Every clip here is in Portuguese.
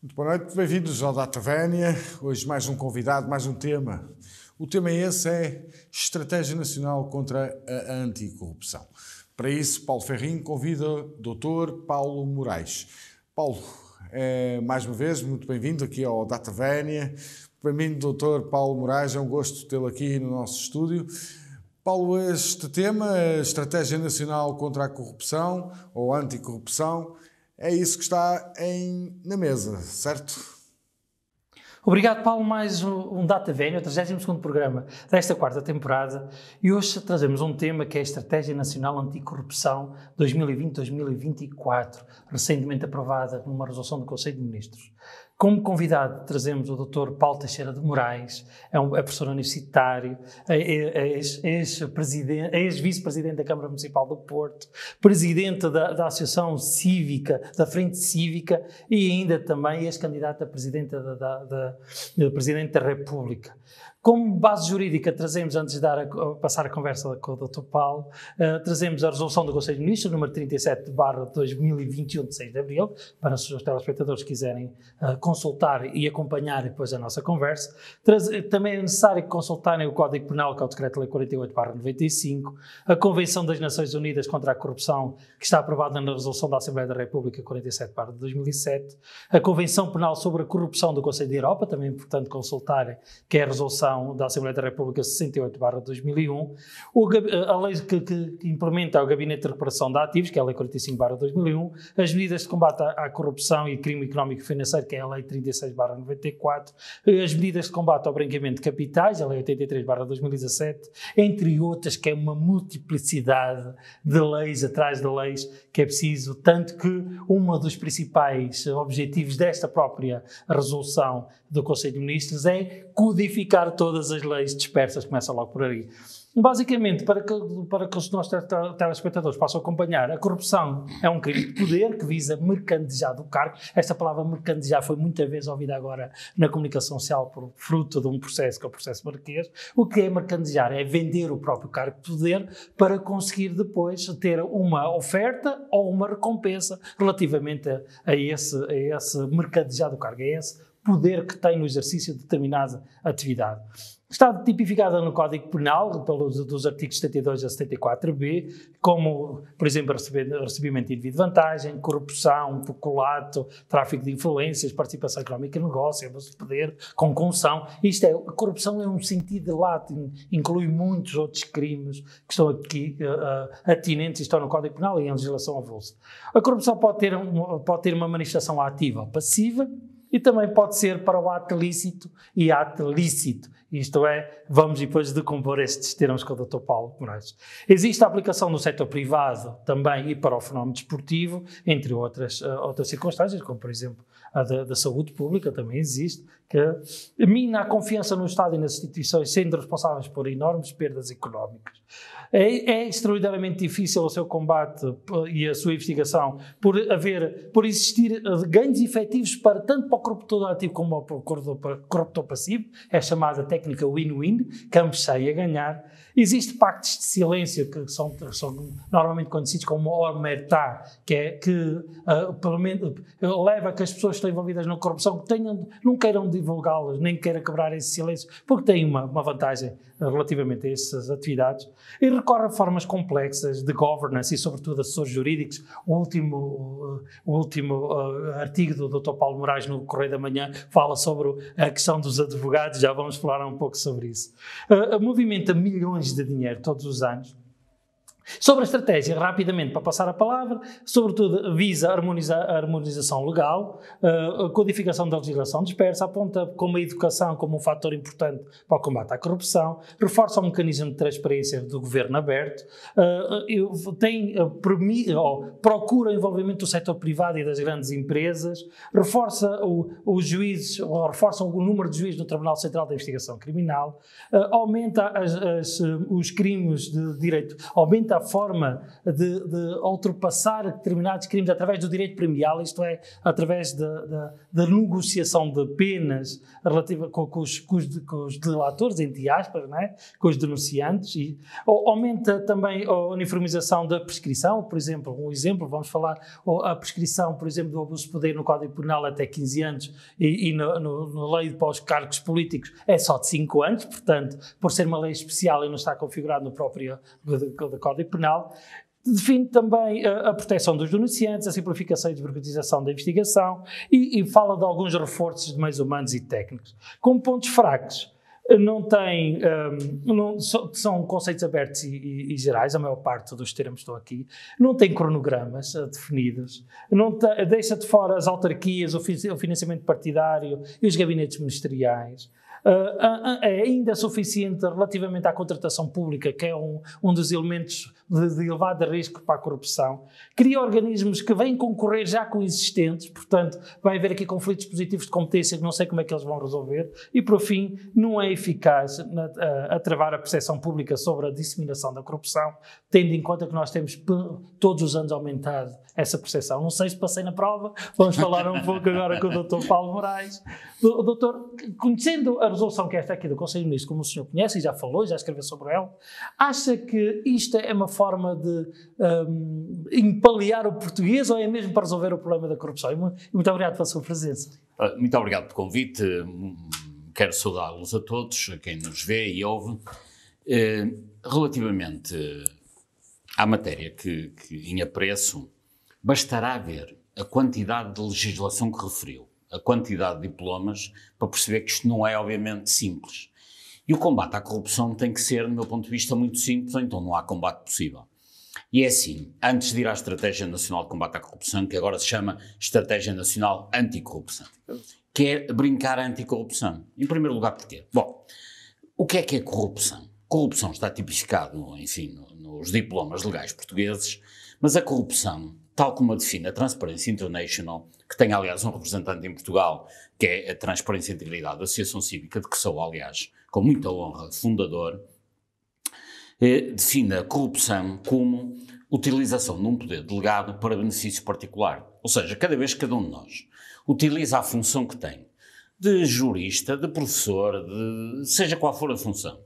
Muito boa noite, bem-vindos ao Data Vénia. Hoje mais um convidado, mais um tema. O tema esse é Estratégia Nacional contra a Anticorrupção. Para isso, Paulo Ferrinho convida o Dr. Paulo Moraes. Paulo, mais uma vez, muito bem-vindo aqui ao Data Vénia. Bem-vindo, Dr. Paulo Moraes, é um gosto tê-lo aqui no nosso estúdio. Paulo, este tema, a Estratégia Nacional contra a Corrupção ou Anticorrupção, é isso que está na mesa, certo? Obrigado, Paulo. Mais um Data Vénia, o 32º programa desta quarta temporada. E hoje trazemos um tema que é a Estratégia Nacional Anticorrupção 2020-2024, recentemente aprovada numa resolução do Conselho de Ministros. Como convidado trazemos o Dr. Paulo Teixeira de Moraes, é professor universitário, ex-vice-presidente da Câmara Municipal do Porto, presidente da Associação Cívica, da Frente Cívica e ainda também ex-candidato a presidente Presidente da República. Como base jurídica trazemos, antes de passar a conversa com o Dr. Paulo, trazemos a resolução do Conselho de Ministros, número 37/2021, de 6 de abril, para se os telespectadores quiserem consultar e acompanhar depois a nossa conversa. Também é necessário consultarem o Código Penal, que é o Decreto-Lei 48/95, a Convenção das Nações Unidas contra a Corrupção, que está aprovada na Resolução da Assembleia da República 47/2007, a Convenção Penal sobre a Corrupção do Conselho da Europa, também é importante consultarem, que é a Resolução da Assembleia da República 68/2001, a lei que implementa o Gabinete de Reparação de Ativos, que é a Lei 45/2001, as medidas de combate à corrupção e crime económico e financeiro, que é a Lei 36/94, as medidas de combate ao branqueamento de capitais, a Lei 83/2017, entre outras, que é uma multiplicidade de leis atrás de leis que é preciso, tanto que um dos principais objetivos desta própria resolução do Conselho de Ministros é codificar todas as leis dispersas, começa logo por aí. Basicamente, para que os nossos telespectadores possam acompanhar, a corrupção é um crime de poder que visa mercantilizar do cargo. Esta palavra mercantilizar foi muitas vezes ouvida agora na comunicação social por fruto de um processo, que é o processo Marquês. O que é mercantilizar? É vender o próprio cargo de poder para conseguir depois ter uma oferta ou uma recompensa relativamente a esse mercantilizar do cargo, a esse poder que tem no exercício de determinada atividade. Está tipificada no Código Penal, dos artigos 72 a 74b, como, por exemplo, recebimento indevido de vantagem, corrupção, peculato, tráfico de influências, participação económica em negócio, abuso de poder, concussão. A corrupção é um sentido lato, inclui muitos outros crimes que estão aqui atinentes e estão no Código Penal e em legislação avulsa. A corrupção pode ter uma manifestação ativa ou passiva, e também pode ser para o ato lícito e ato lícito. Isto é, vamos depois decompor estes termos com o Dr. Paulo Moraes. Existe a aplicação no setor privado também e para o fenómeno desportivo, entre outras circunstâncias, como por exemplo a da saúde pública também existe, que mina a confiança no Estado e nas instituições, sendo responsáveis por enormes perdas económicas. É extraordinariamente difícil o seu combate e a sua investigação por existir ganhos efetivos tanto para o corruptor ativo como para o corruptor passivo, é chamada técnica win-win, que ambos saem a ganhar. Existem pactos de silêncio que são normalmente conhecidos como omertá, que pelo menos leva a que as pessoas que estão envolvidas na corrupção não queiram divulgá-las, nem queiram quebrar esse silêncio, porque têm uma vantagem relativamente a essas atividades, e recorre a formas complexas de governance e, sobretudo, assessores jurídicos. O último artigo do Dr. Paulo Moraes no Correio da Manhã fala sobre a questão dos advogados, já vamos falar um pouco sobre isso. Movimenta milhões de dinheiro todos os anos. Sobre a estratégia, rapidamente para passar a palavra, sobretudo visa a harmonização legal, a codificação da legislação dispersa, aponta como a educação como um fator importante para o combate à corrupção, reforça o mecanismo de transparência do governo aberto, procura o envolvimento do setor privado e das grandes empresas, reforça reforça o número de juízes no Tribunal Central da Investigação Criminal, aumenta os crimes de direito, aumenta única forma de ultrapassar determinados crimes através do direito premial, isto é, através da negociação de penas relativa com os delatores, entre aspas, não é? Com os denunciantes, e aumenta também a uniformização da prescrição, por exemplo, vamos falar, a prescrição, por exemplo, do abuso de poder no Código Penal até 15 anos e na lei para os cargos políticos é só de 5 anos, portanto, por ser uma lei especial e não está configurado no próprio Código Penal. Define também a proteção dos denunciantes, a simplificação e desburocratização da investigação e fala de alguns reforços de meios humanos e técnicos. Como pontos fracos, são conceitos abertos e gerais, a maior parte dos termos estão aqui, não tem cronogramas definidos, deixa de fora as autarquias, o financiamento partidário e os gabinetes ministeriais. É ainda suficiente relativamente à contratação pública, que é um dos elementos de elevado risco para a corrupção. Cria organismos que vêm concorrer já com existentes, portanto, vai haver aqui conflitos positivos de competência que não sei como é que eles vão resolver, e, por fim, não é eficaz a travar a percepção pública sobre a disseminação da corrupção, tendo em conta que nós temos todos os anos aumentado essa percepção. Não sei se passei na prova, vamos falar um pouco agora com o Dr. Paulo Moraes. Doutor, conhecendo a resolução que é esta aqui do Conselho de Ministros, como o senhor conhece e já falou, já escreveu sobre ela, acha que isto é uma forma de empalear o português ou é mesmo para resolver o problema da corrupção? Muito obrigado pela sua presença. Muito obrigado pelo convite. Quero saudá-los a todos, a quem nos vê e ouve. Relativamente à matéria que em apreço, bastará ver a quantidade de legislação que referiu, a quantidade de diplomas, para perceber que isto não é, obviamente, simples. E o combate à corrupção tem que ser, do meu ponto de vista, muito simples, ou então não há combate possível. E é assim, antes de ir à Estratégia Nacional de Combate à Corrupção, que agora se chama Estratégia Nacional Anticorrupção, que é brincar a anticorrupção. Em primeiro lugar, porquê? Bom, o que é corrupção? Corrupção está tipificado, enfim, nos diplomas legais portugueses, mas a corrupção, tal como a define a Transparency International, que tem, aliás, um representante em Portugal, que é a Transparência e Integridade, a Associação Cívica, de que sou, aliás, com muita honra, fundador, define a corrupção como utilização de um poder delegado para benefício particular. Ou seja, cada vez que cada um de nós utiliza a função que tem, de jurista, de professor, seja qual for a função,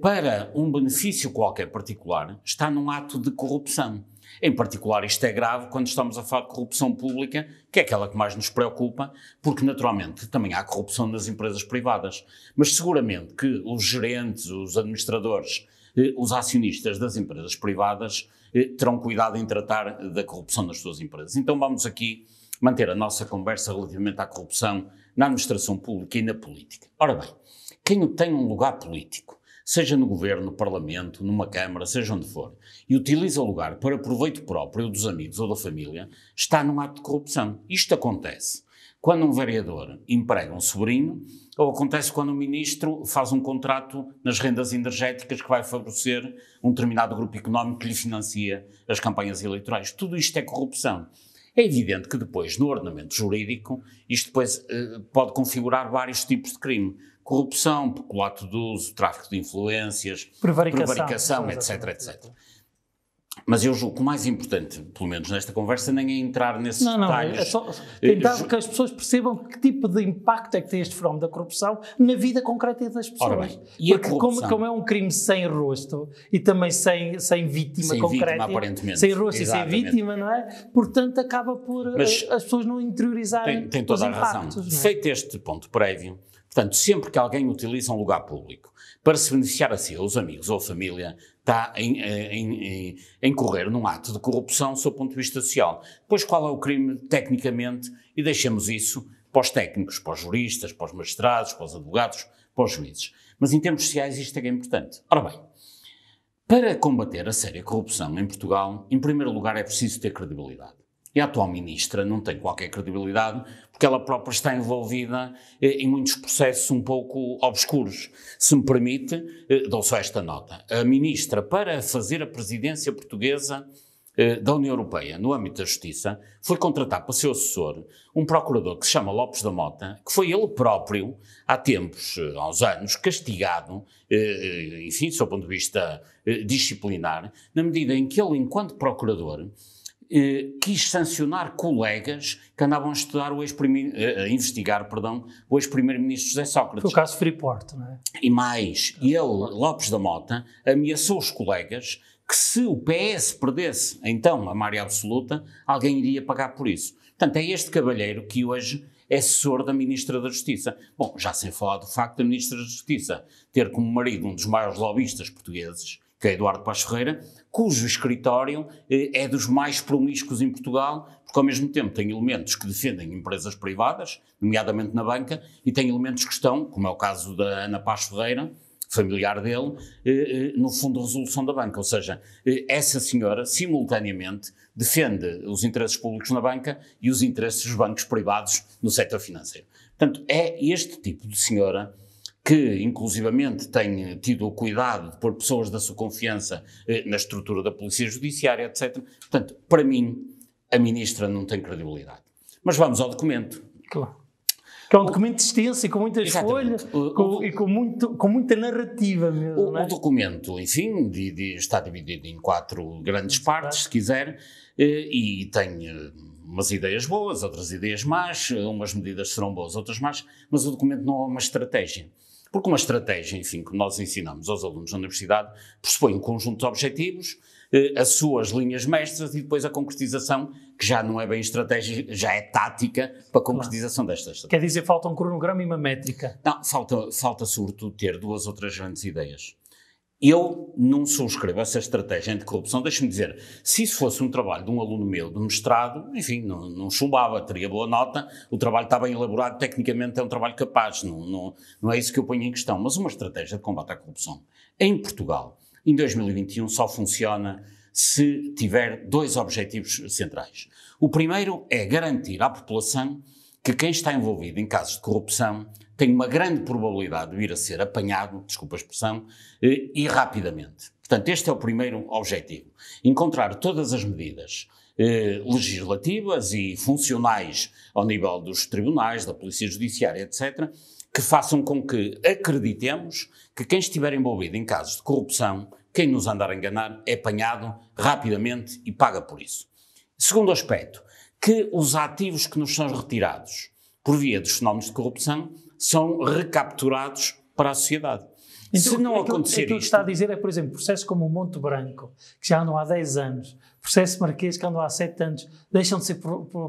para um benefício qualquer particular, está num ato de corrupção. Em particular, isto é grave quando estamos a falar de corrupção pública, que é aquela que mais nos preocupa, porque naturalmente também há corrupção nas empresas privadas. Mas seguramente que os gerentes, os administradores, os acionistas das empresas privadas terão cuidado em tratar da corrupção nas suas empresas. Então vamos aqui manter a nossa conversa relativamente à corrupção na administração pública e na política. Ora bem, quem tem um lugar político, seja no governo, no parlamento, numa câmara, seja onde for, e utiliza o lugar para proveito próprio, ou dos amigos ou da família, está num ato de corrupção. Isto acontece quando um vereador emprega um sobrinho, ou acontece quando um ministro faz um contrato nas rendas energéticas que vai favorecer um determinado grupo económico que lhe financia as campanhas eleitorais. Tudo isto é corrupção. É evidente que depois, no ordenamento jurídico, isto depois pode configurar vários tipos de crime. Corrupção, peculato de uso, tráfico de influências, prevaricação, etc. Mas eu julgo que o mais importante, pelo menos nesta conversa, nem é entrar nesses detalhes. É só tentar que as pessoas percebam que tipo de impacto é que tem este fenómeno da corrupção na vida concreta das pessoas. Ora bem, e porque como é um crime sem rosto e também sem vítima concreta, vítima, aparentemente. Sem rosto. Exatamente. E sem vítima, não é? Portanto, acaba por as pessoas não interiorizarem tem toda os a razão. impactos. Feito este ponto prévio, portanto, sempre que alguém utiliza um lugar público para se beneficiar a si, ou os amigos, ou a família, está em incorrer num ato de corrupção do seu ponto de vista social. Depois, qual é o crime, tecnicamente, e deixemos isso para os técnicos, para os juristas, para os magistrados, para os advogados, para os juízes. Mas em termos sociais isto é que é importante. Ora bem, para combater a séria corrupção em Portugal, em primeiro lugar é preciso ter credibilidade. E a atual ministra não tem qualquer credibilidade porque ela própria está envolvida em muitos processos um pouco obscuros. Se me permite, dou só esta nota. A ministra, para fazer a presidência portuguesa da União Europeia no âmbito da Justiça foi contratar para ser assessor um procurador que se chama Lopes da Mota, que foi ele próprio, há tempos, há uns anos, castigado, enfim, do seu ponto de vista disciplinar, na medida em que ele, enquanto procurador, quis sancionar colegas que andavam a estudar investigar o ex-primeiro-ministro José Sócrates. Foi o caso Freeport, não é? E mais, ele, Lopes da Mota, ameaçou os colegas que se o PS perdesse, então, a maioria absoluta, alguém iria pagar por isso. Portanto, é este cavalheiro que hoje é assessor da Ministra da Justiça. Bom, já sem falar do facto da Ministra da Justiça ter como marido um dos maiores lobistas portugueses, que é Eduardo Paes Ferreira, cujo escritório é dos mais promíscuos em Portugal, porque ao mesmo tempo tem elementos que defendem empresas privadas, nomeadamente na banca, e tem elementos que estão, como é o caso da Ana Paes Ferreira, familiar dele, no Fundo de Resolução da Banca. Ou seja, essa senhora, simultaneamente, defende os interesses públicos na banca e os interesses dos bancos privados no setor financeiro. Portanto, é este tipo de senhora que, inclusivamente, tem tido o cuidado de pôr pessoas da sua confiança na estrutura da Polícia Judiciária, etc. Portanto, para mim, a Ministra não tem credibilidade. Mas vamos ao documento. Claro. Que é um documento extenso e com muitas folhas e com muita narrativa mesmo. O documento, enfim, está dividido em 4 grandes partes, se quiser, e tem umas ideias boas, outras ideias más, umas medidas serão boas, outras más, mas o documento não é uma estratégia. Porque uma estratégia, enfim, que nós ensinamos aos alunos da universidade, pressupõe um conjunto de objetivos, as suas linhas mestras e depois a concretização, que já não é bem estratégia, já é tática para a concretização desta estratégia. Quer dizer, falta um cronograma e uma métrica. Não, falta sobretudo ter 2 ou 3 grandes ideias. Eu não subscrevo essa estratégia anticorrupção, deixe-me dizer, se isso fosse um trabalho de um aluno meu de mestrado, enfim, não chumbava, teria boa nota, o trabalho está bem elaborado, tecnicamente é um trabalho capaz, não é isso que eu ponho em questão, mas uma estratégia de combate à corrupção em Portugal, em 2021, só funciona se tiver 2 objetivos centrais. O primeiro é garantir à população que quem está envolvido em casos de corrupção tem uma grande probabilidade de vir a ser apanhado, desculpa a expressão, e rapidamente. Portanto, este é o primeiro objetivo. Encontrar todas as medidas legislativas e funcionais ao nível dos tribunais, da Polícia Judiciária, etc., que façam com que acreditemos que quem estiver envolvido em casos de corrupção, quem nos andar a enganar, é apanhado rapidamente e paga por isso. Segundo aspecto, que os ativos que nos são retirados por via dos fenómenos de corrupção são recapturados para a sociedade. Então, se não acontecer isto... O que está a dizer é, por exemplo, processos como o Monte Branco, que já andam há 10 anos, processos Marquês que andam há 7 anos, deixam de ser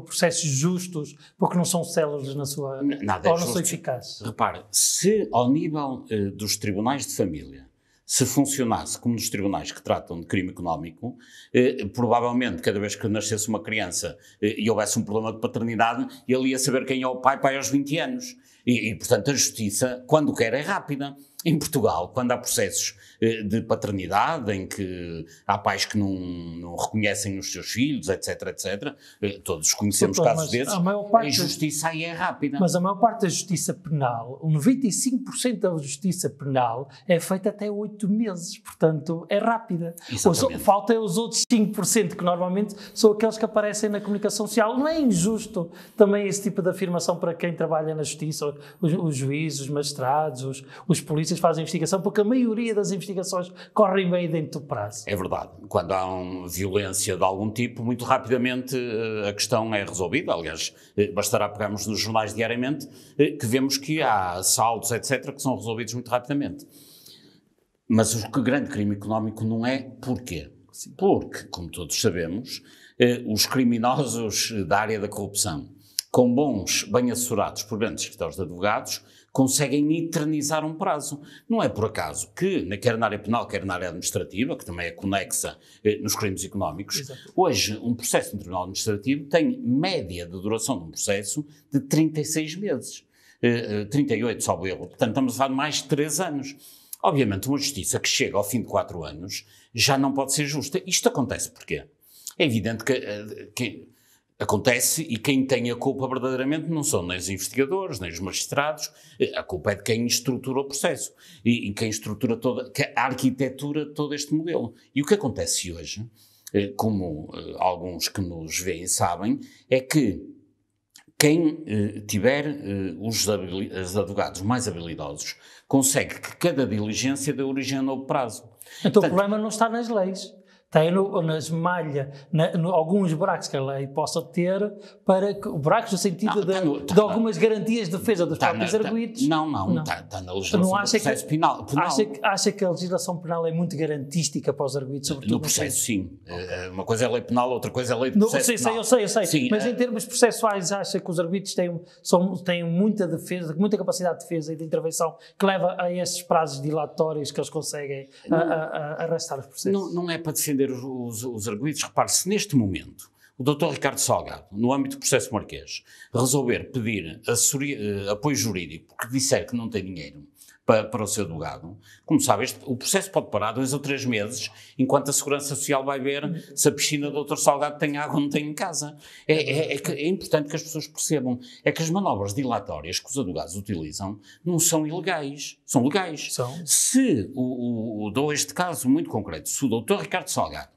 processos justos porque não são céleres na sua... Nada ou é não justo. são eficazes. Repare, se ao nível dos tribunais de família se funcionasse como nos tribunais que tratam de crime económico, provavelmente cada vez que nascesse uma criança e houvesse um problema de paternidade, ele ia saber quem é o pai aos 20 anos. E, portanto, a justiça, quando quer, é rápida. Em Portugal, quando há processos de paternidade, em que há pais que não reconhecem os seus filhos, etc., etc., todos conhecemos casos desses, a justiça aí é rápida. Mas a maior parte da justiça penal, o 95% da justiça penal é feita até 8 meses, portanto, é rápida. Falta os outros 5%, que normalmente são aqueles que aparecem na comunicação social. Não é injusto também esse tipo de afirmação para quem trabalha na justiça, os juízes, os magistrados, os polícias fazem investigação, porque a maioria das investigações correm bem dentro do prazo. É verdade. Quando há violência de algum tipo, muito rapidamente a questão é resolvida. Aliás, bastará pegarmos nos jornais diariamente que vemos que há assaltos, etc., que são resolvidos muito rapidamente. Mas o grande crime económico não é porquê? Porque, como todos sabemos, os criminosos da área da corrupção, com bons, bem assessorados por grandes escritórios de advogados, conseguem eternizar um prazo. Não é por acaso que, quer na área penal, quer na área administrativa, que também é conexa nos crimes económicos, exato, hoje um processo no Tribunal Administrativo tem média de duração de um processo de 36 meses. 38, salvo erro. Portanto, estamos a falar de mais de 3 anos. Obviamente, uma justiça que chega ao fim de 4 anos já não pode ser justa. Isto acontece porquê? É evidente que acontece, e quem tem a culpa verdadeiramente não são nem os investigadores, nem os magistrados, a culpa é de quem estrutura o processo e quem estrutura a arquitetura de todo este modelo. E o que acontece hoje como alguns que nos veem sabem, é que quem tiver os advogados mais habilidosos consegue que cada diligência dê origem a novo prazo. Então o problema não está nas leis. Tem nas malhas, alguns buracos que a lei possa ter, para que, buracos no sentido de algumas garantias de defesa dos próprios arguidos. Não, está na legislação do processo penal. Acha que a legislação penal é muito garantística para os arguidos, sobretudo no processo, sim. Uma coisa é a lei penal, outra coisa é a lei de processo penal. Eu sei. Sim, mas em termos processuais, acha que os arguidos têm muita defesa, muita capacidade de defesa e de intervenção que leva a esses prazos dilatórios que eles conseguem arrastar os processos? Não é para defender os arguidos. Repare-se, neste momento, o Dr. Ricardo Salgado, no âmbito do processo Marquês, resolver pedir apoio jurídico porque disser que não tem dinheiro para o seu advogado, como sabe, o processo pode parar 2 ou 3 meses, enquanto a Segurança Social vai ver se a piscina do Dr. Salgado tem água ou não tem em casa. É importante que as pessoas percebam, é que as manobras dilatórias que os advogados utilizam não são ilegais, são legais. Se, dou este caso muito concreto, se o Dr. Ricardo Salgado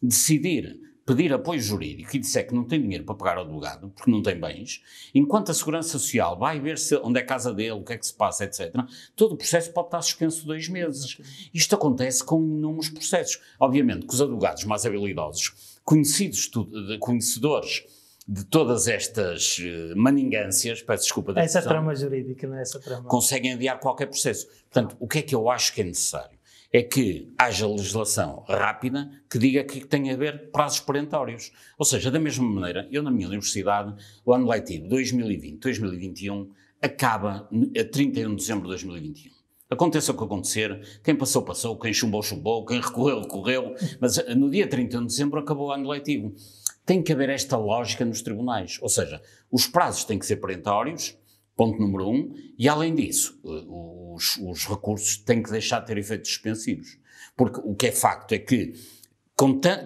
decidir pedir apoio jurídico e disser que não tem dinheiro para pagar o advogado, porque não tem bens, enquanto a Segurança Social vai ver onde é a casa dele, o que é que se passa, etc., todo o processo pode estar suspenso 2 meses. Isto acontece com inúmeros processos. Obviamente que os advogados mais habilidosos, conhecedores de todas estas maningâncias, peço desculpa da expressão, essa trama jurídica, não é essa trama, conseguem adiar qualquer processo. Portanto, o que é que eu acho que é necessário? É que haja legislação rápida que diga que tem a ver prazos perentórios. Ou seja, da mesma maneira, eu na minha universidade, o ano letivo 2020-2021 acaba a 31 de dezembro de 2021. Aconteça o que acontecer, quem passou, passou, quem chumbou, chumbou, quem recorreu, recorreu, mas no dia 31 de dezembro acabou o ano letivo. Tem que haver esta lógica nos tribunais, ou seja, os prazos têm que ser perentórios, ponto número 1, e além disso, os recursos têm que deixar de ter efeitos suspensivos. Porque o que é facto é que,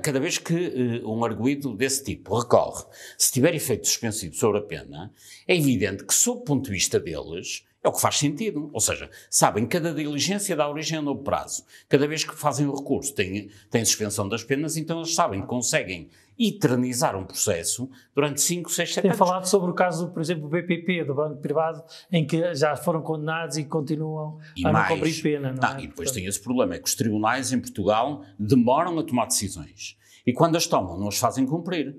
cada vez que um arguido desse tipo recorre, se tiver efeito suspensivo sobre a pena, é evidente que, sob o ponto de vista deles, é o que faz sentido. Ou seja, sabem que cada diligência dá origem a novo prazo. Cada vez que fazem o recurso tem suspensão das penas, então eles sabem que conseguem eternizar um processo durante 5, 6, 7 anos. Tem falado sobre o caso, por exemplo, do BPP, do Banco Privado, em que já foram condenados e continuam a não cumprir pena. Não é? E depois tem esse problema, é que os tribunais em Portugal demoram a tomar decisões. E quando as tomam, não as fazem cumprir.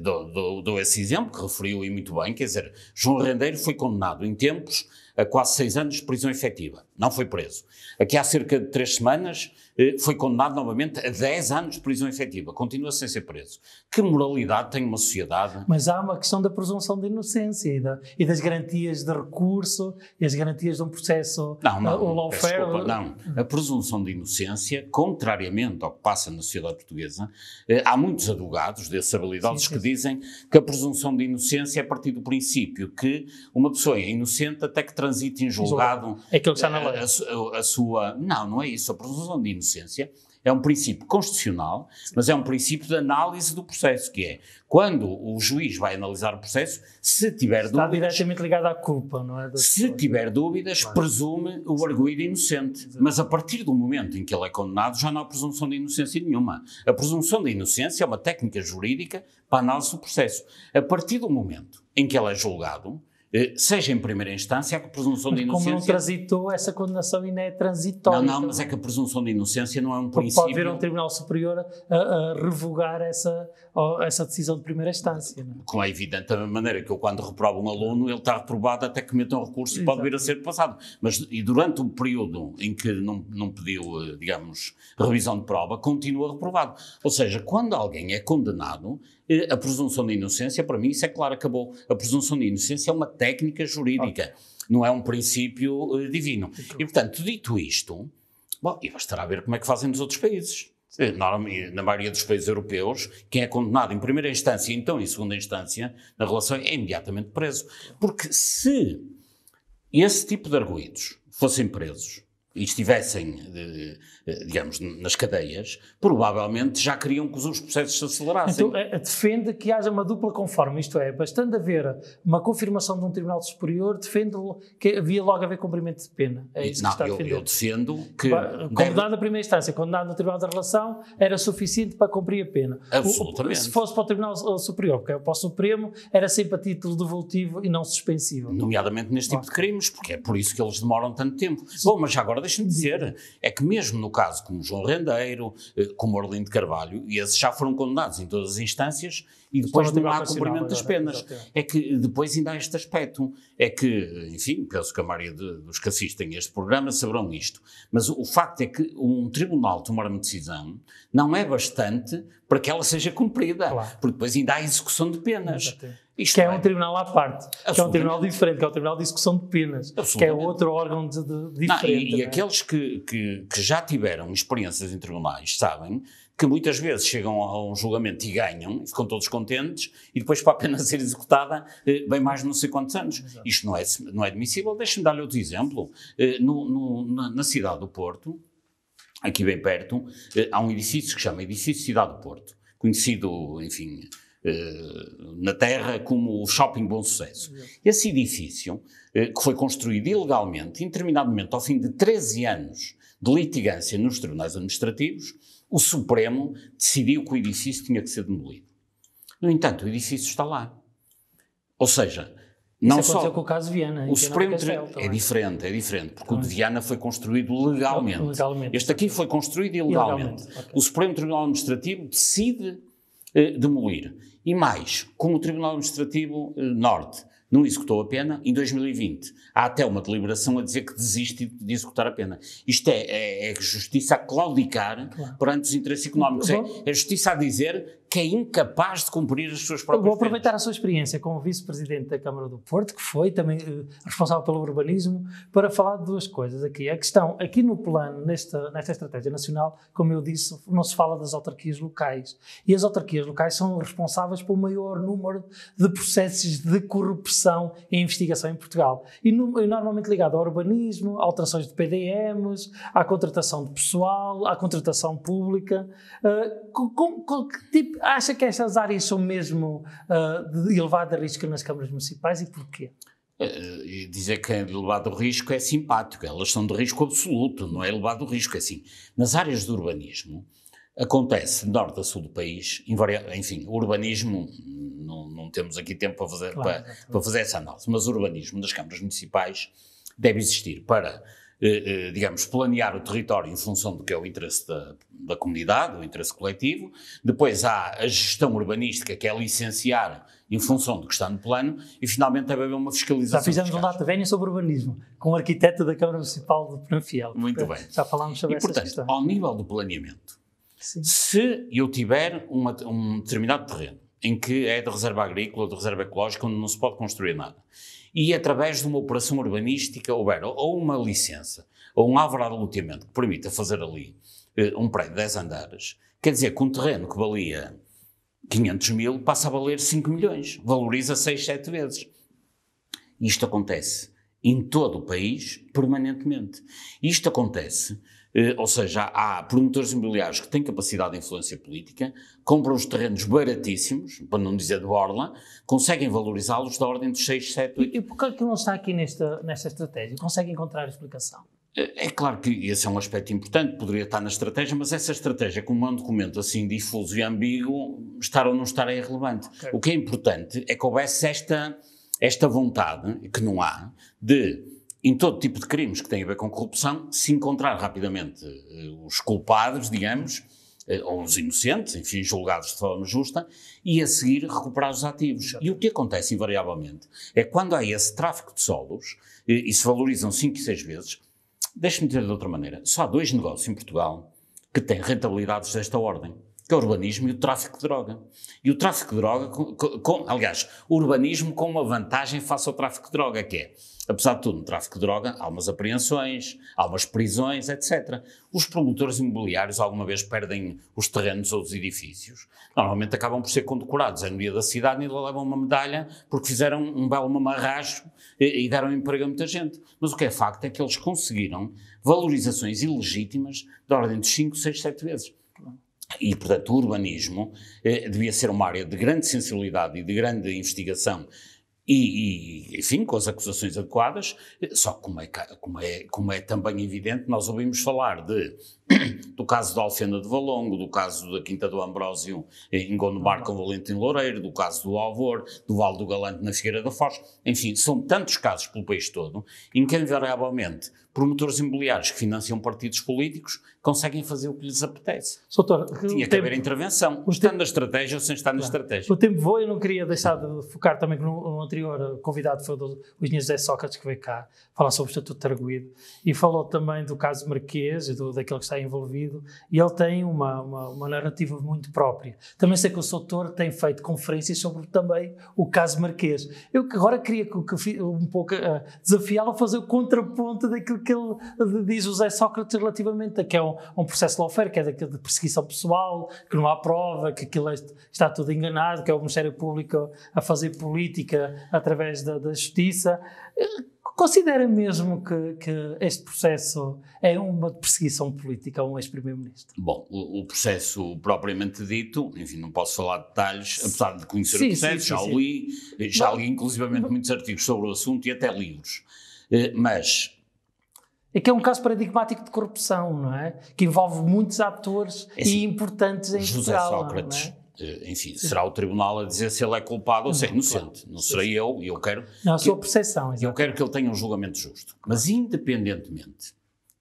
Dou esse exemplo, que referiu aí muito bem, quer dizer, João Rendeiro foi condenado em tempos a quase 6 anos de prisão efetiva. Não foi preso. Aqui há cerca de 3 semanas foi condenado novamente a 10 anos de prisão efetiva. Continua sem ser preso. Que moralidade tem uma sociedade? Mas há uma questão da presunção de inocência e das garantias de recurso e as garantias de um processo lawfare. Não. A presunção de inocência, contrariamente ao que passa na sociedade portuguesa, há muitos advogados desses habilidosos que dizem que a presunção de inocência é a partir do princípio que uma pessoa é inocente até que transite em julgado. É aquilo que está na lei. A sua... Não é isso. A presunção de inocência é um princípio constitucional, mas é um princípio de análise do processo, que é quando o juiz vai analisar o processo, se tiver dúvidas... Está diretamente ligado à culpa, não é? Se tiver dúvidas, presume o arguido inocente. Mas a partir do momento em que ele é condenado, já não há presunção de inocência nenhuma. A presunção de inocência é uma técnica jurídica para a análise do processo. A partir do momento em que ele é julgado, seja em primeira instância, a presunção de inocência... Como não transitou, essa condenação ainda é transitória. Não, mas é que a presunção de inocência não é um princípio... Pode vir a um Tribunal Superior a revogar essa decisão de primeira instância. Não é? Como é evidente, da maneira que eu, quando reprovo um aluno, ele está reprovado até que meta um recurso e pode vir a ser passado. E durante o período em que não pediu, digamos, revisão de prova, continua reprovado. Ou seja, quando alguém é condenado, a presunção de inocência, para mim, isso é claro, acabou. A presunção de inocência é uma técnica jurídica, não é um princípio divino. E, portanto, dito isto, e bastará ver como é que fazem nos outros países. Na maioria dos países europeus, quem é condenado em primeira instância e então em segunda instância, na relação, é imediatamente preso. Porque se esse tipo de arguidos fossem presos, e estivessem, digamos, nas cadeias, provavelmente já queriam que os processos se acelerassem. Então, defende que haja uma dupla conforme, isto é, bastante haver uma confirmação de um Tribunal Superior, defende que havia logo haver cumprimento de pena. É isso que está a defender. Eu defendo que... Condenado na primeira instância, condenado no Tribunal da Relação, era suficiente para cumprir a pena. Absolutamente. Se fosse para o Tribunal Superior, porque é para o Supremo, era sempre a título devolutivo e não suspensivo. Nomeadamente neste tipo de crimes, porque é por isso que eles demoram tanto tempo. Bom, mas já agora deixa-me dizer, é que mesmo no caso como João Rendeiro, como Arlindo Carvalho, e esses já foram condenados em todas as instâncias e depois não há cumprimento das penas. É que depois ainda há este aspecto, é que, enfim, penso que a maioria dos que assistem a este programa saberão isto, mas o facto é que um tribunal tomar uma decisão não é bastante para que ela seja cumprida, porque depois ainda há execução de penas. Que é um tribunal à parte, que é um tribunal diferente, que é um tribunal de execução de penas, que é outro órgão diferente. E aqueles que já tiveram experiências em tribunais sabem que muitas vezes chegam a um julgamento e ganham, e ficam todos contentes, e depois para a pena ser executada bem mais de não sei quantos anos. Exato. Isto não é admissível. Deixa-me dar-lhe outro exemplo. Na cidade do Porto, aqui bem perto, há um edifício que se chama Edifício Cidade do Porto, conhecido, enfim, na terra como o Shopping Bom Sucesso. Esse edifício, que foi construído ilegalmente, interminadamente, ao fim de 13 anos de litigância nos tribunais administrativos, o Supremo decidiu que o edifício tinha que ser demolido. No entanto, o edifício está lá. Ou seja, não isso só... aconteceu com o caso de Viana. O Supremo é diferente, porque o de Viana foi construído legalmente. Este aqui foi construído ilegalmente. Okay. O Supremo Tribunal Administrativo decide demolir. E mais, como o Tribunal Administrativo Norte não executou a pena, em 2020 há até uma deliberação a dizer que desiste de executar a pena. Isto é justiça a claudicar perante os interesses económicos. É justiça a dizer que é incapaz de cumprir as suas próprias penas. Vou aproveitar a sua experiência como vice-presidente da Câmara do Porto, que foi também responsável pelo urbanismo, para falar de duas coisas aqui. A questão, aqui no plano, nesta estratégia nacional, como eu disse, não se fala das autarquias locais. E as autarquias locais são responsáveis pelo maior número de processos de corrupção e investigação em Portugal. E normalmente ligado ao urbanismo, a alterações de PDMs, à contratação de pessoal, à contratação pública. Que tipo, acha que estas áreas são mesmo de elevado risco nas câmaras municipais e porquê? Dizer que é de elevado risco é simpático, elas são de risco absoluto, não é elevado risco, é assim. Nas áreas do urbanismo, acontece de norte a sul do país, enfim, o urbanismo, não temos aqui tempo para fazer essa análise, mas o urbanismo das câmaras municipais deve existir para, digamos, planear o território em função do que é o interesse da comunidade, o interesse coletivo. Depois há a gestão urbanística, que é licenciar em função do que está no plano, e finalmente deve haver uma fiscalização. Já fizemos um data vénia sobre urbanismo, com o arquiteto da Câmara Municipal de Penafiel. Muito bem. Já falámos sobre essa questão. E, portanto, ao nível do planeamento, sim, se eu tiver um determinado terreno em que é de reserva agrícola ou de reserva ecológica, onde não se pode construir nada, e através de uma operação urbanística houver ou uma licença ou um alvará de loteamento que permita fazer ali um prédio de 10 andares, quer dizer que um terreno que valia 500 mil passa a valer 5 milhões, valoriza 6, 7 vezes. Isto acontece em todo o país permanentemente. Isto acontece, ou seja, há promotores imobiliários que têm capacidade de influência política, compram os terrenos baratíssimos, para não dizer de borla, conseguem valorizá-los da ordem dos 6, 7, 8... E porquê que não está aqui nesta estratégia? Consegue encontrar explicação? É claro que esse é um aspecto importante, poderia estar na estratégia, mas essa estratégia, como é um documento assim difuso e ambíguo, estar ou não estar é irrelevante. Okay. O que é importante é que houvesse esta vontade, que não há, de, em todo tipo de crimes que têm a ver com corrupção, se encontrar rapidamente os culpados, digamos, ou os inocentes, enfim, julgados de forma justa, e a seguir recuperar os ativos. E o que acontece invariavelmente é que quando há esse tráfico de solos, e se valorizam 5 e 6 vezes, deixe-me dizer de outra maneira, só há 2 negócios em Portugal que têm rentabilidades desta ordem. que é o urbanismo e o tráfico de droga. E o tráfico de droga, aliás, o urbanismo com uma vantagem face ao tráfico de droga, que é, apesar de tudo, no tráfico de droga há umas apreensões, há umas prisões, etc. Os promotores imobiliários alguma vez perdem os terrenos ou os edifícios. Normalmente acabam por ser condecorados. É no dia da cidade e ainda levam uma medalha porque fizeram um belo mamarracho e deram emprego a muita gente. Mas o que é facto é que eles conseguiram valorizações ilegítimas da ordem de 5, 6, 7 vezes. E, portanto, o urbanismo devia ser uma área de grande sensibilidade e de grande investigação e, enfim, com as acusações adequadas, só como é também evidente, nós ouvimos falar do caso da Alfena de Valongo, do caso da Quinta do Ambrósio em Gondomar com Valentim Loureiro, do caso do Alvor, do Vale do Galante na Figueira da Foz, enfim, são tantos casos pelo país todo, em que invariavelmente promotores imobiliários que financiam partidos políticos conseguem fazer o que lhes apetece. Doutor, tinha que haver intervenção, estando na estratégia ou sem estar na estratégia. O tempo voa, eu não queria deixar de focar também que no anterior convidado foi o engenheiro José Sócrates, que veio cá falar sobre o Estatuto de Arguido, e falou também do caso Marquês e daquele que está envolvido, e ele tem uma narrativa muito própria. Também sei que o doutor tem feito conferências sobre também o caso Marquês. Eu agora queria um pouco desafiá-lo a fazer o contraponto daquilo que ele diz José Sócrates relativamente a que é um processo de lawfare, que é de perseguição pessoal, que não há prova, que aquilo está tudo enganado, que é o Ministério Público a fazer política através da justiça. Considera mesmo que este processo é uma perseguição política a um ex-primeiro-ministro? Bom, o processo propriamente dito, enfim, não posso falar de detalhes, apesar de conhecer o processo, já li inclusivamente muitos artigos sobre o assunto e até livros, mas... É que é um caso paradigmático de corrupção, não é? Que envolve muitos atores e importantes em José Portugal, Sócrates, enfim, será o tribunal a dizer se ele é culpado ou se é inocente. Claro. Não serei eu quero... Não, a sua percepção, eu quero que ele tenha um julgamento justo. Mas independentemente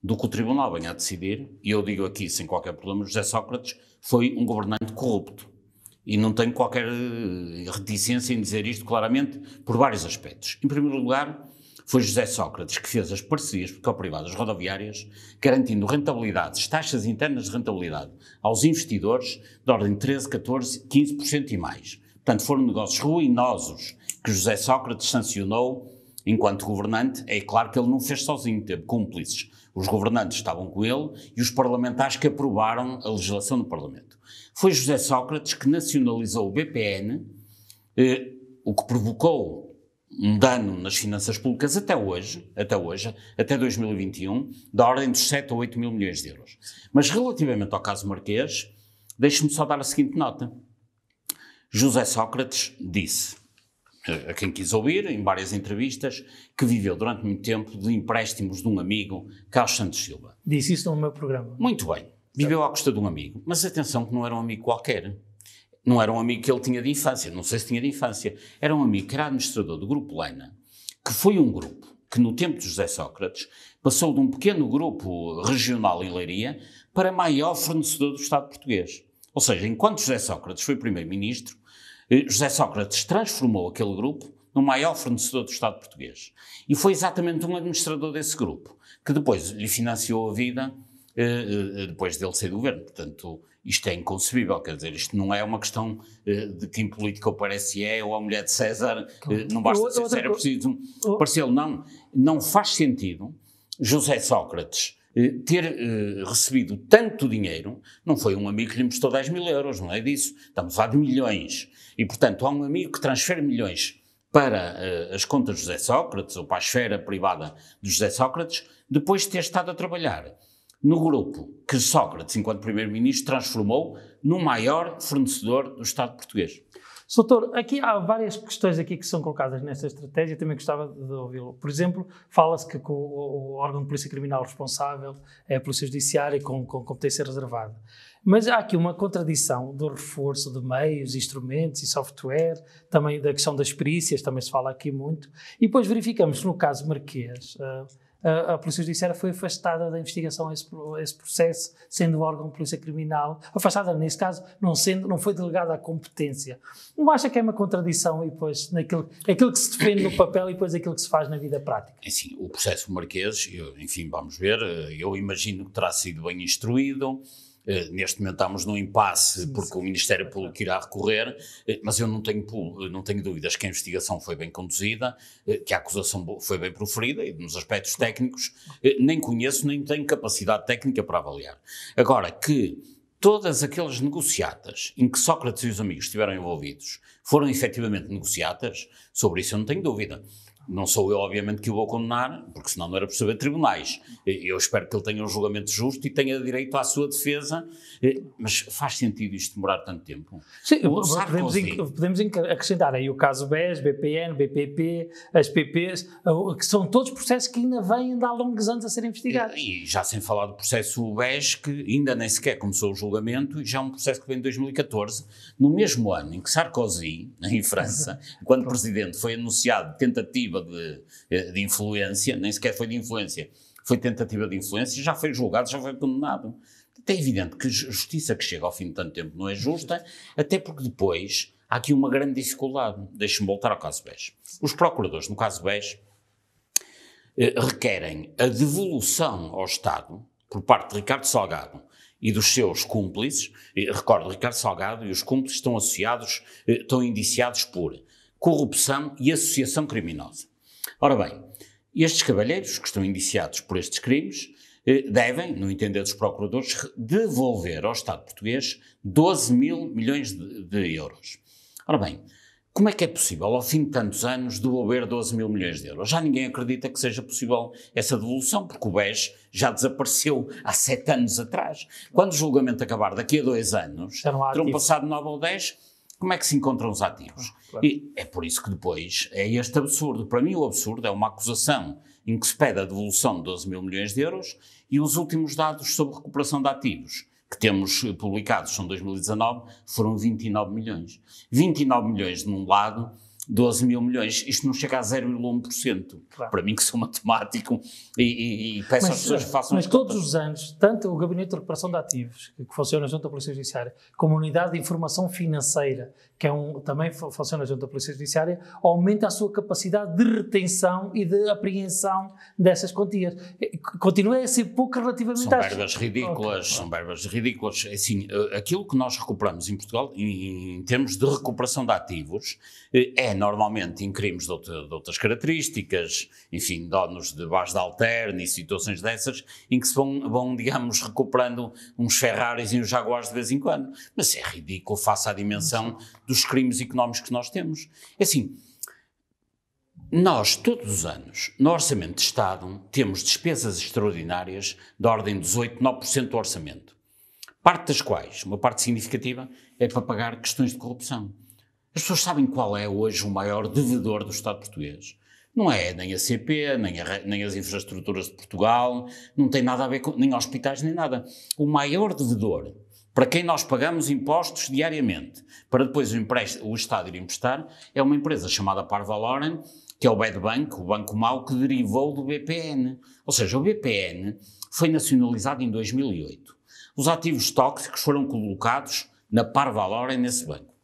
do que o tribunal venha a decidir, e eu digo aqui sem qualquer problema, José Sócrates foi um governante corrupto. E não tenho qualquer reticência em dizer isto claramente por vários aspectos. Em primeiro lugar, foi José Sócrates que fez as parcerias privadas rodoviárias, garantindo rentabilidades, taxas internas de rentabilidade aos investidores de ordem de 13, 14, 15% e mais. Portanto, foram negócios ruinosos que José Sócrates sancionou enquanto governante. É claro que ele não fez sozinho, teve cúmplices. Os governantes estavam com ele e os parlamentares que aprovaram a legislação do Parlamento. Foi José Sócrates que nacionalizou o BPN, o que provocou um dano nas finanças públicas até 2021, da ordem dos 7 ou 8 mil milhões de euros. Mas relativamente ao caso Marquês, deixe-me só dar a seguinte nota. José Sócrates disse, a quem quis ouvir, em várias entrevistas, que viveu durante muito tempo de empréstimos de um amigo, Carlos Santos Silva. Disse isso no meu programa. Muito bem. Viveu à custa de um amigo. Mas atenção que não era um amigo qualquer. Não era um amigo que ele tinha de infância, não sei se tinha de infância. Era um amigo que era administrador do Grupo Lena, que foi um grupo que no tempo de José Sócrates passou de um pequeno grupo regional em Leiria para maior fornecedor do Estado português. Ou seja, enquanto José Sócrates foi primeiro-ministro, José Sócrates transformou aquele grupo no maior fornecedor do Estado português. E foi exatamente um administrador desse grupo, que depois lhe financiou a vida depois dele ser do governo. Portanto, isto é inconcebível, quer dizer, isto não é uma questão de que em política o parece ou a mulher de César, não basta ser, era preciso parecê-lo. Não faz sentido José Sócrates ter recebido tanto dinheiro. Não foi um amigo que lhe emprestou 10 mil euros, não é disso, estamos a falar de milhões. E, portanto, há um amigo que transfere milhões para as contas de José Sócrates ou para a esfera privada de José Sócrates, depois de ter estado a trabalhar no grupo que Sócrates, enquanto primeiro-ministro, transformou no maior fornecedor do Estado português. Doutor, aqui há várias questões aqui que são colocadas nesta estratégia, também gostava de ouvi-lo. Por exemplo, fala-se que o órgão de polícia criminal responsável é a Polícia Judiciária com competência reservada. Mas há aqui uma contradição do reforço de meios, instrumentos e software, também da questão das perícias, também se fala aqui muito. E depois verificamos que no caso Marquês, a Polícia Judiciária foi afastada da investigação a esse processo, sendo o órgão de polícia criminal, afastada nesse caso, não foi delegada à competência. Não acha que é uma contradição e depois aquilo que se defende no papel e depois aquilo que se faz na vida prática? Sim, o processo Marquês, enfim, vamos ver, eu imagino que terá sido bem instruído, Neste momento estamos num impasse porque o Ministério Público irá recorrer, mas eu não tenho dúvidas que a investigação foi bem conduzida, que a acusação foi bem proferida e nos aspectos técnicos nem conheço nem tenho capacidade técnica para avaliar. Agora, que todas aquelas negociatas em que Sócrates e os amigos estiveram envolvidos foram efetivamente negociatas, sobre isso eu não tenho dúvida. Não sou eu, obviamente, que o vou condenar, porque senão não era por saber tribunais. Eu espero que ele tenha um julgamento justo e tenha direito à sua defesa, mas faz sentido isto demorar tanto tempo? Sim, podemos acrescentar aí o caso BES, BPN, BPP, as PPs, que são todos processos que ainda vêm de há longos anos a serem investigados. E já sem falar do processo BES, que ainda nem sequer começou o julgamento, e já é um processo que vem de 2014, no mesmo ano em que Sarkozy, em França, quando presidente, foi anunciado tentativa de influência, nem sequer foi de influência, foi tentativa de influência, já foi julgado, já foi condenado. É evidente que a justiça que chega ao fim de tanto tempo não é justa, até porque depois há aqui uma grande dificuldade. Deixe-me voltar ao caso BES. Os procuradores, no caso BES, requerem a devolução ao Estado, por parte de Ricardo Salgado e dos seus cúmplices. Recordo, Ricardo Salgado e os cúmplices estão associados, estão indiciados por corrupção e associação criminosa. Ora bem, estes cavalheiros que estão indiciados por estes crimes devem, no entender dos procuradores, devolver ao Estado português 12 mil milhões de euros. Ora bem, como é que é possível, ao fim de tantos anos, devolver 12 mil milhões de euros? Já ninguém acredita que seja possível essa devolução, porque o BES já desapareceu há 7 anos atrás. Quando o julgamento acabar daqui a 2 anos, terão passado 9 ou 10, como é que se encontram os ativos? Claro. E é por isso que depois é este absurdo. Para mim o absurdo é uma acusação em que se pede a devolução de 12 mil milhões de euros e os últimos dados sobre recuperação de ativos que temos publicados, são 2019, foram 29 milhões. 29 milhões de um lado, 12 mil milhões, isto não chega a 0,1%. Claro. Para mim que sou matemático e peço às pessoas que façam... Mas todos os anos, tanto o Gabinete de Recuperação de Ativos, que funciona junto à Polícia Judiciária, como a Unidade de Informação Financeira, que também funciona junto à Polícia Judiciária, aumenta a sua capacidade de retenção e de apreensão dessas quantias. Continua a ser pouco relativamente... São verbas ridículas, são verbas ridículas. Assim, aquilo que nós recuperamos em Portugal, em termos de recuperação de ativos, é normalmente em crimes de outras características, enfim, donos de base de alterno e situações dessas, em que se vão, digamos, recuperando uns Ferraris e uns Jaguars de vez em quando. Mas é ridículo face à dimensão dos crimes económicos que nós temos. É assim, nós, todos os anos, no Orçamento de Estado, temos despesas extraordinárias da ordem de 18, 9% do orçamento. Parte das quais, uma parte significativa, é para pagar questões de corrupção. As pessoas sabem qual é hoje o maior devedor do Estado português. Não é nem a CP, nem as infraestruturas de Portugal, não tem nada a ver com nem hospitais, nem nada. O maior devedor, para quem nós pagamos impostos diariamente, para depois o Estado ir emprestar, é uma empresa chamada Parvaloren, que é o Bad Bank, o banco mau que derivou do BPN. Ou seja, o BPN foi nacionalizado em 2008. Os ativos tóxicos foram colocados na Parvaloren, nesse banco.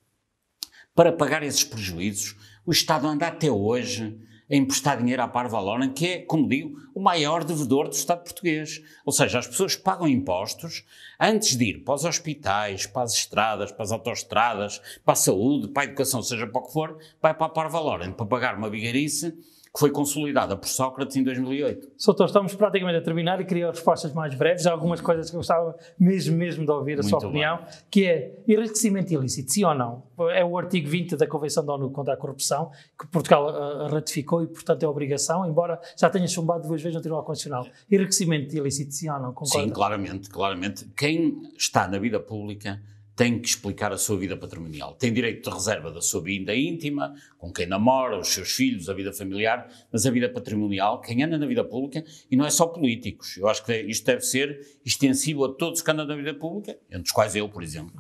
Para pagar esses prejuízos, o Estado anda até hoje a emprestar dinheiro à Parvaloren, que é, como digo, o maior devedor do Estado português. Ou seja, as pessoas pagam impostos antes de ir para os hospitais, para as estradas, para as autoestradas, para a saúde, para a educação, seja para o que for, vai para a Parvaloren para pagar uma bigarice que foi consolidada por Sócrates em 2008. Soutor, estamos praticamente a terminar e queria respostas mais breves. Há algumas coisas que eu gostava mesmo de ouvir a sua opinião, que é enriquecimento ilícito, sim ou não? É o artigo 20 da Convenção da ONU contra a Corrupção, que Portugal ratificou e, portanto, é obrigação, embora já tenha chumbado 2 vezes no Tribunal Constitucional. Enriquecimento ilícito, sim ou não? Concorda? Sim, claramente. Quem está na vida pública tem que explicar a sua vida patrimonial. Tem direito de reserva da sua vida íntima, com quem namora, os seus filhos, a vida familiar, mas a vida patrimonial, quem anda na vida pública, e não é só políticos. Eu acho que isto deve ser extensivo a todos que andam na vida pública, entre os quais eu, por exemplo.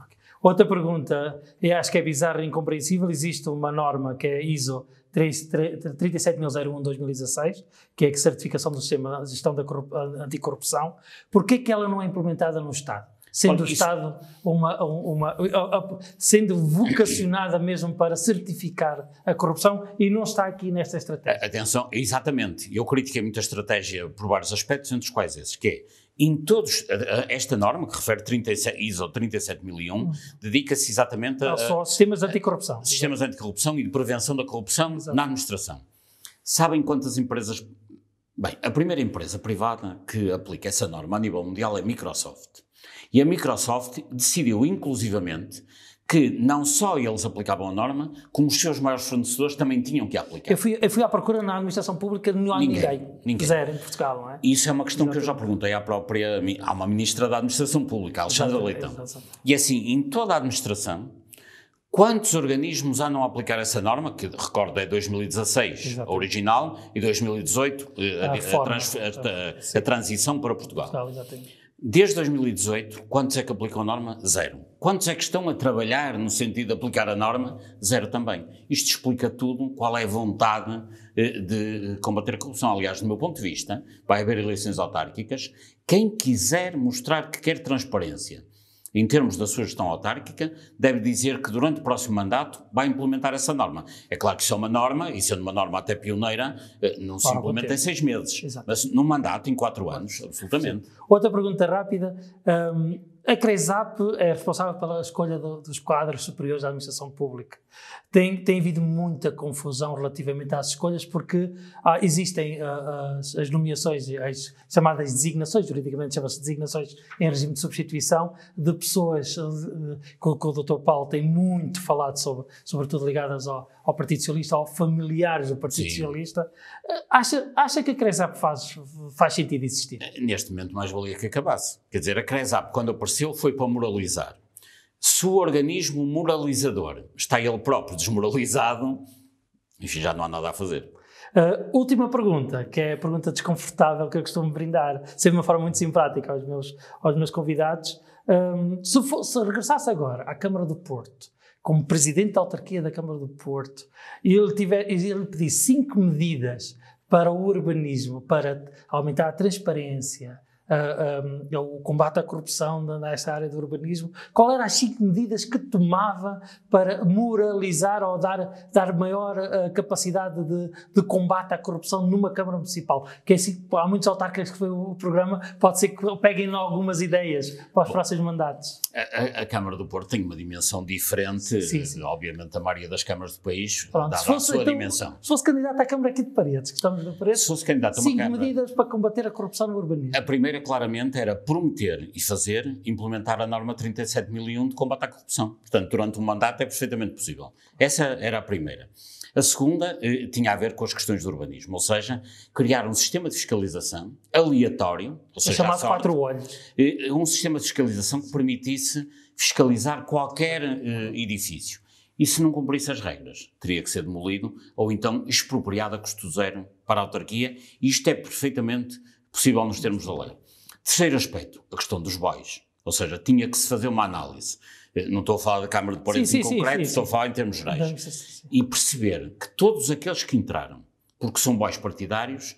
Outra pergunta, e acho que é bizarra e incompreensível, existe uma norma que é ISO 37001-2016, que é a certificação do Sistema de Gestão da Anticorrupção. Porquê que ela não é implementada no Estado? Sendo o Estado sendo vocacionada mesmo para certificar a corrupção e não está aqui nesta estratégia. Atenção, exatamente. Eu critiquei muito a estratégia por vários aspectos, entre os quais esses, que é esta norma, que refere ISO 37001, dedica-se exatamente só sistemas anticorrupção. Sistemas anticorrupção e de prevenção da corrupção na administração. Sabem quantas empresas... Bem, a primeira empresa privada que aplica essa norma a nível mundial é a Microsoft. E a Microsoft decidiu, inclusivamente, que não só eles aplicavam a norma, como os seus maiores fornecedores também tinham que aplicar. Eu fui à procura na administração pública, não há ninguém. Zero em Portugal, não é? Isso é uma questão que eu já perguntei há uma ministra da administração pública, Alexandra Leitão. E assim, em toda a administração, quantos organismos andam a aplicar essa norma, que recordo é 2016 a original e 2018 a transição para Portugal. Desde 2018, quantos é que aplicam a norma? Zero. Quantos é que estão a trabalhar no sentido de aplicar a norma? Zero também. Isto explica tudo, qual é a vontade de combater a corrupção. Aliás, do meu ponto de vista, vai haver eleições autárquicas. Quem quiser mostrar que quer transparência em termos da sua gestão autárquica, deve dizer que durante o próximo mandato vai implementar essa norma. É claro que isso é uma norma, e sendo uma norma até pioneira, não se implementa em 6 meses. Exato. Mas num mandato, em 4 anos, absolutamente. Sim. Outra pergunta rápida. A CRESAP é responsável pela escolha dos quadros superiores da administração pública. Tem havido muita confusão relativamente às escolhas, porque existem as nomeações, as chamadas designações, juridicamente chama-se designações em regime de substituição, de pessoas que o Dr. Paulo tem muito falado sobretudo ligadas ao Partido Socialista, ou familiares do Partido Socialista. Acha que a CRESAP faz sentido existir? Neste momento mais valia que acabasse. Quer dizer, a CRESAP, quando apareceu, foi para moralizar. Se o organismo moralizador está ele próprio desmoralizado, enfim, já não há nada a fazer. Última pergunta, que é a pergunta desconfortável que eu costumo brindar, sempre de uma forma muito simpática aos meus convidados. Se regressasse agora à Câmara do Porto, como presidente da autarquia da Câmara do Porto, e ele pedisse 5 medidas para o urbanismo, para aumentar a transparência, o combate à corrupção nesta área do urbanismo, qual eram as 5 medidas que tomava para moralizar ou dar maior capacidade de combate à corrupção numa Câmara Municipal? Que é assim, há muitos autarcas que foi o programa, pode ser que peguem algumas ideias para os próximos mandatos. A Câmara do Porto tem uma dimensão diferente, sim. Obviamente, da maioria das câmaras do país, dada a sua dimensão. Se fosse candidato à Câmara aqui de Paredes, que estamos de Paredes, se fosse candidato a uma 5 medidas para combater a corrupção no urbanismo. A primeira, claramente, era prometer e implementar a norma 37001 de combate à corrupção. Portanto, durante um mandato é perfeitamente possível. Essa era a primeira. A segunda tinha a ver com as questões do urbanismo, ou seja, criar um sistema de fiscalização aleatório, ou seja, chamado 4 olhos. Um sistema de fiscalização que permitisse fiscalizar qualquer edifício. E se não cumprisse as regras, teria que ser demolido ou então expropriado a custo zero para a autarquia, e isto é perfeitamente possível nos termos da lei. Terceiro aspecto, a questão dos bois, ou seja, tinha que se fazer uma análise. Não estou a falar da Câmara de Paredes em concreto, estou a falar em termos gerais. E perceber que todos aqueles que entraram, porque são bois partidários,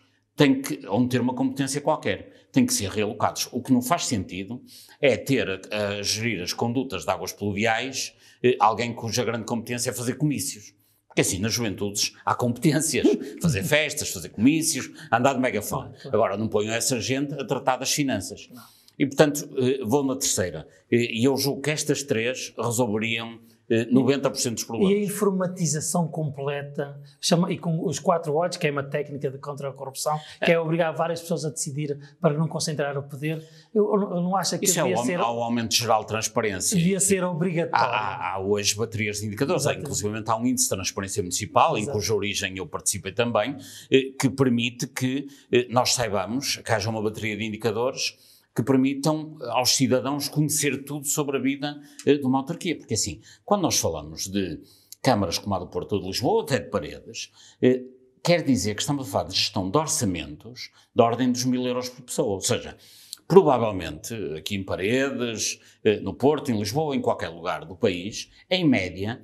vão ter uma competência qualquer, têm que ser realocados. O que não faz sentido é ter a gerir as condutas de águas pluviais alguém cuja grande competência é fazer comícios. Porque assim, nas juventudes há competências, fazer festas, fazer comícios, andar de megafone. Agora, não ponham essa gente a tratar das finanças. E, portanto, vou na terceira. E eu julgo que estas 3 resolveriam 90% dos problemas. E a informatização completa, e com os 4 olhos, que é uma técnica de contra a corrupção, que é obrigar várias pessoas a decidir para não concentrar o poder, eu não acho que isso devia ser... Isso é o aumento geral de transparência. Devia ser obrigatório. Há hoje baterias de indicadores, inclusive há um índice de transparência municipal, em cuja origem eu participei também, que permite que nós saibamos que haja uma bateria de indicadores que permitam aos cidadãos conhecer tudo sobre a vida de uma autarquia. Porque assim, quando nós falamos de câmaras como a do Porto de Lisboa ou até de Paredes, quer dizer que estamos a falar de gestão de orçamentos da ordem dos 1.000 euros por pessoa. Ou seja, provavelmente aqui em Paredes, no Porto, em Lisboa ou em qualquer lugar do país, em média,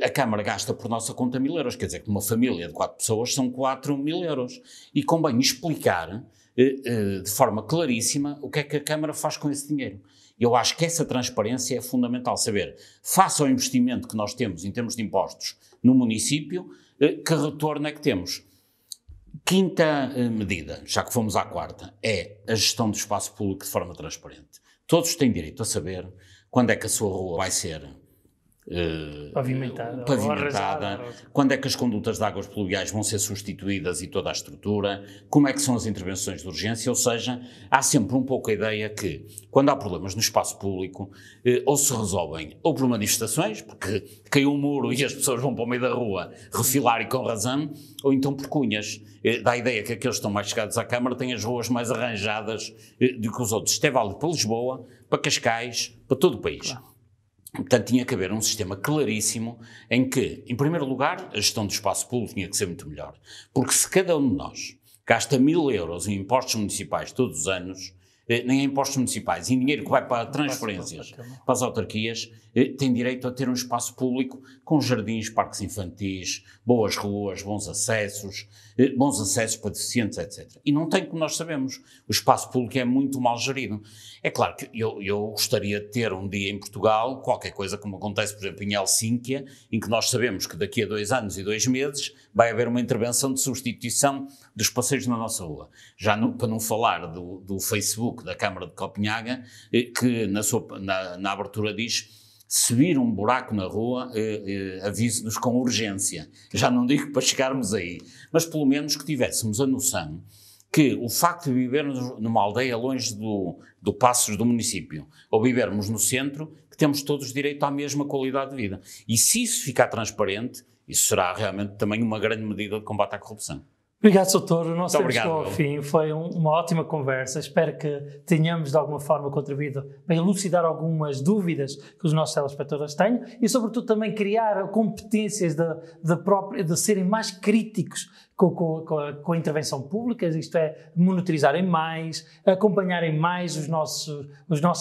a Câmara gasta por nossa conta 1.000 euros. Quer dizer que uma família de 4 pessoas são 4.000 euros. E convém explicar de forma claríssima o que é que a Câmara faz com esse dinheiro. Eu acho que essa transparência é fundamental, saber, face ao investimento que nós temos em termos de impostos no município, que retorno é que temos. Quinta medida, já que fomos à quarta, é a gestão do espaço público de forma transparente. Todos têm direito a saber quando é que a sua rua vai ser pavimentada, quando é que as condutas de águas pluviais vão ser substituídas e toda a estrutura, como é que são as intervenções de urgência, ou seja, há sempre um pouco a ideia que, quando há problemas no espaço público, ou se resolvem ou por manifestações, porque caiu um muro e as pessoas vão para o meio da rua refilar e com razão, ou então por cunhas. Dá a ideia que aqueles que estão mais chegados à Câmara têm as ruas mais arranjadas do que os outros. Isto é válido para Lisboa, para Cascais, para todo o país. Claro. Portanto, tinha que haver um sistema claríssimo em que, em primeiro lugar, a gestão do espaço público tinha que ser muito melhor. Porque se cada um de nós gasta 1.000 euros em impostos municipais todos os anos, nem em impostos municipais, em dinheiro que vai para transferências para as autarquias, tem direito a ter um espaço público com jardins, parques infantis, boas ruas, bons acessos para deficientes, etc. E não tem, como nós sabemos, o espaço público é muito mal gerido. É claro que eu gostaria de ter um dia em Portugal, qualquer coisa como acontece, por exemplo, em Helsínquia, em que nós sabemos que daqui a 2 anos e 2 meses vai haver uma intervenção de substituição dos passeios na nossa rua. Já para não falar do Facebook da Câmara de Copenhaga, que na abertura diz: se vir um buraco na rua, avise-nos com urgência. Já não digo para chegarmos aí, mas pelo menos que tivéssemos a noção que o facto de vivermos numa aldeia longe do Passos do município, ou vivermos no centro, que temos todos direito à mesma qualidade de vida. E se isso ficar transparente, isso será realmente também uma grande medida de combate à corrupção. Obrigado, Soutor. O nosso tempo chegou ao fim. Foi uma ótima conversa. Espero que tenhamos, de alguma forma, contribuído para elucidar algumas dúvidas que os nossos telespectadores têm e, sobretudo, também criar competências de serem mais críticos com a intervenção pública, isto é, monitorizarem mais, acompanharem mais os nossos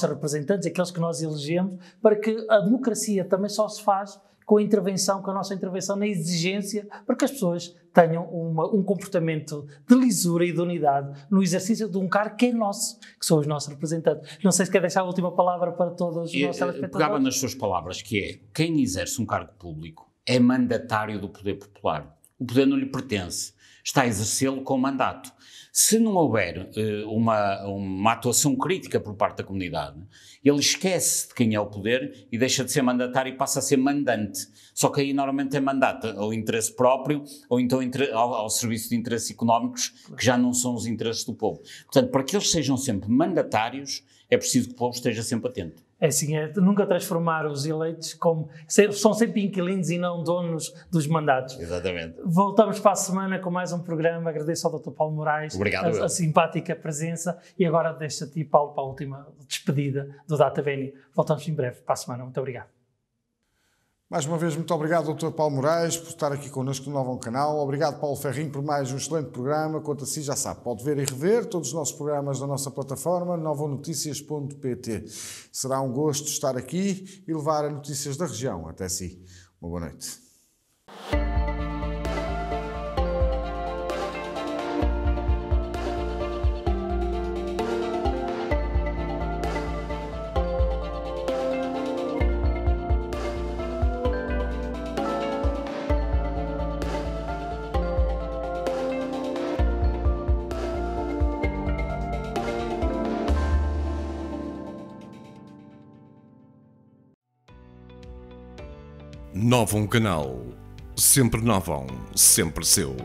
representantes, aqueles que nós elegemos, para que a democracia também só se faz com a nossa intervenção na exigência, para que as pessoas tenham um comportamento de lisura e de unidade no exercício de um cargo que é nosso, que são os nossos representantes. Não sei se quer deixar a última palavra para todos os nossos telespectadores. Pegava nas suas palavras, que é: quem exerce um cargo público é mandatário do poder popular. O poder não lhe pertence, está a exercê-lo com mandato. Se não houver uma atuação crítica por parte da comunidade, ele esquece de quem é o poder e deixa de ser mandatário e passa a ser mandante. Só que aí normalmente é mandato ao interesse próprio ou então ao serviço de interesses económicos, que já não são os interesses do povo. Portanto, para que eles sejam sempre mandatários, é preciso que o povo esteja sempre atento. É assim, nunca transformar os eleitos como... São sempre inquilinos e não donos dos mandatos. Exatamente. Voltamos para a semana com mais um programa. Agradeço ao Dr. Paulo Moraes a simpática presença e agora deixo a ti, Paulo, para a última despedida do Data Veni. Voltamos em breve para a semana. Muito obrigado. Mais uma vez, muito obrigado, Dr. Paulo Moraes, por estar aqui connosco no Novo Canal. Obrigado, Paulo Ferrinho, por mais um excelente programa. Quanto a si, já sabe, pode ver e rever todos os nossos programas na nossa plataforma novonoticias.pt. Será um gosto estar aqui e levar as notícias da região até si. Uma boa noite. Novo Canal. Sempre novo, sempre seu.